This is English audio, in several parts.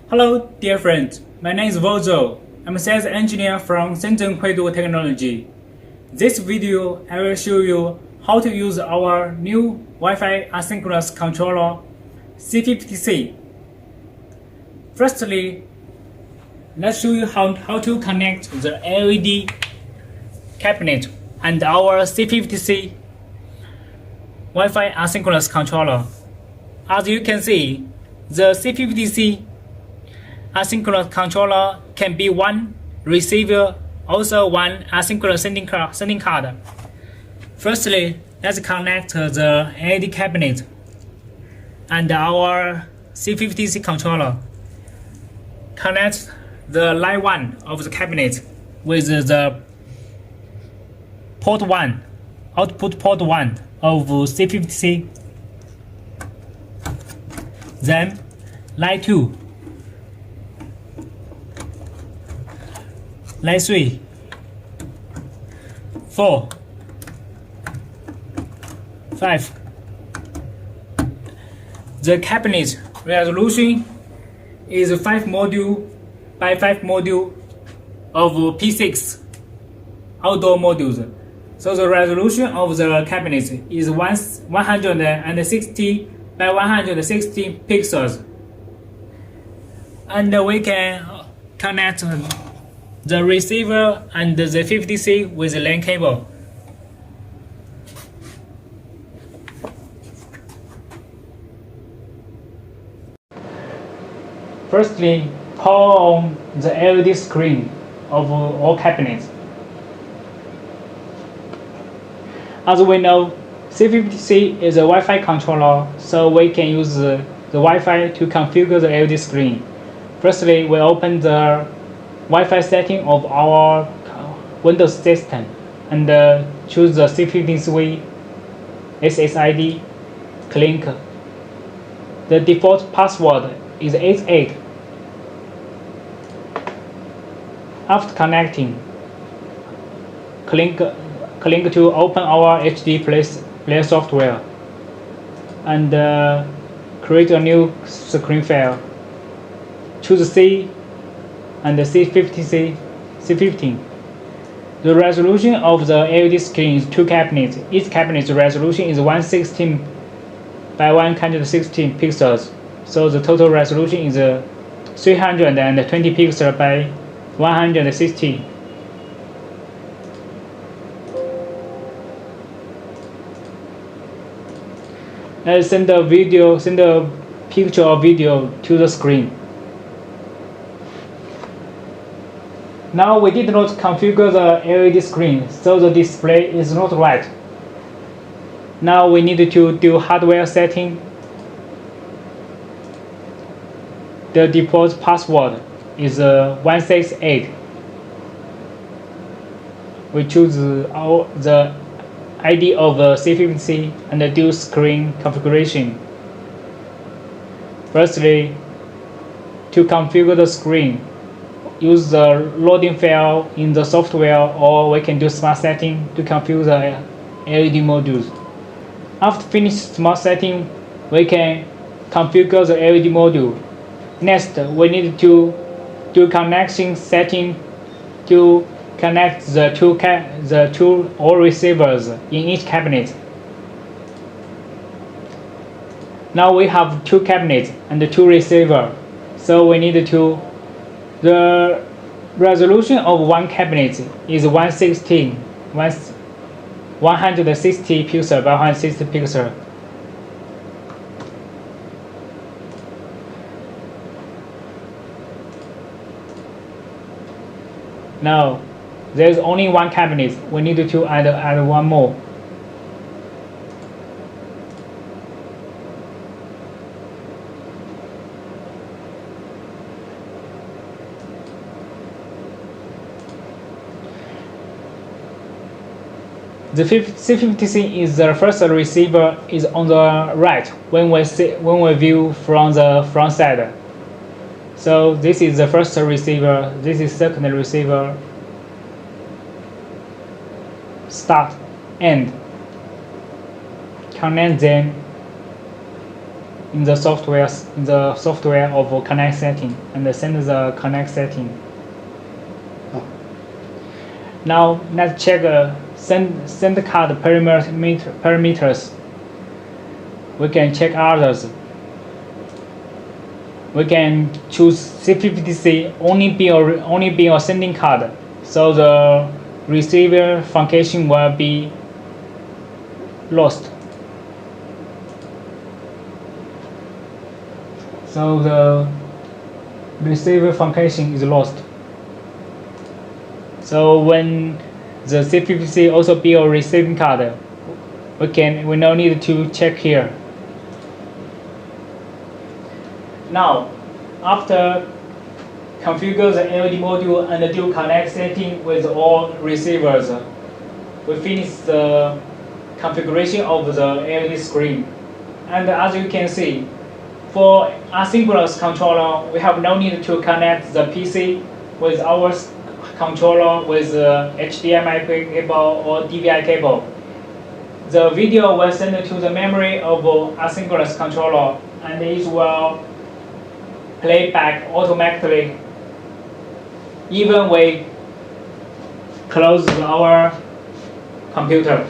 Hello, dear friends. My name is Vozo. I'm a sales engineer from Shenzhen Huidu Technology. This video, I will show you how to use our new Wi-Fi asynchronous controller C16C. Firstly, let's show you how to connect the LED cabinet and our C16C Wi-Fi asynchronous controller. As you can see, the C16C asynchronous controller can be one receiver, also one asynchronous sending card. Firstly, let's connect the LED cabinet and our C16C controller. Connect the line 1 of the cabinet with the port 1, output port 1 of C16C. Then line 2, line 3, 4, 5. The cabinet resolution is 5 module by 5 module of P6 outdoor modules. So the resolution of the cabinet is 160 by 160 pixels. And we can connect the receiver and the 50C with the LAN cable. Firstly, power on the LED screen of all cabinets. As we know, C16C is a Wi-Fi controller, so we can use the Wi-Fi to configure the LED screen. Firstly, we open the Wi-Fi setting of our Windows system and choose the C16C SSID link. The default password is 88. After connecting, click to open our HDPlayer software and create a new screen file. Choose C and the C15. The resolution of the LED screen is 2 cabinets. Each cabinet's resolution is 116 by 116 pixels. So the total resolution is 320 pixels by 160. Let's send a picture or video to the screen. Now we did not configure the LED screen, so the display is not right. Now we need to do hardware setting. The default password is 168. We choose the ID of C16C and do screen configuration. Firstly, to configure the screen, use the loading file in the software, or we can do smart setting to configure the LED modules. After finish smart setting, we can configure the LED module. Next, we need to do connection setting to connect the two all receivers in each cabinet. Now we have 2 cabinets and 2 receivers, so we need to. The resolution of one cabinet is 160 pixels by 160 pixels. Now, there is only one cabinet. We need to add one more. The C16C is the first receiver is on the right when we view from the front side. So this is the first receiver, this is second receiver, start, end. Connect them in the software of connect setting and send the connect setting. Now let's check send card parameters. We can check others. We can choose C50C only be a sending card, so the receiver function will be lost. So the receiver function is lost. So when the C50C also be a receiving card, we no need to check here. Now, after configure the LED module and do connect setting with all receivers, we finish the configuration of the LED screen. And as you can see, for asynchronous controller, we have no need to connect the PC with our controller with HDMI cable or DVI cable. The video will send to the memory of asynchronous controller, and it will play back automatically even we close our computer,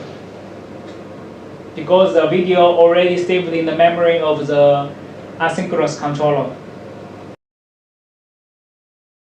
because the video already saved in the memory of the asynchronous controller.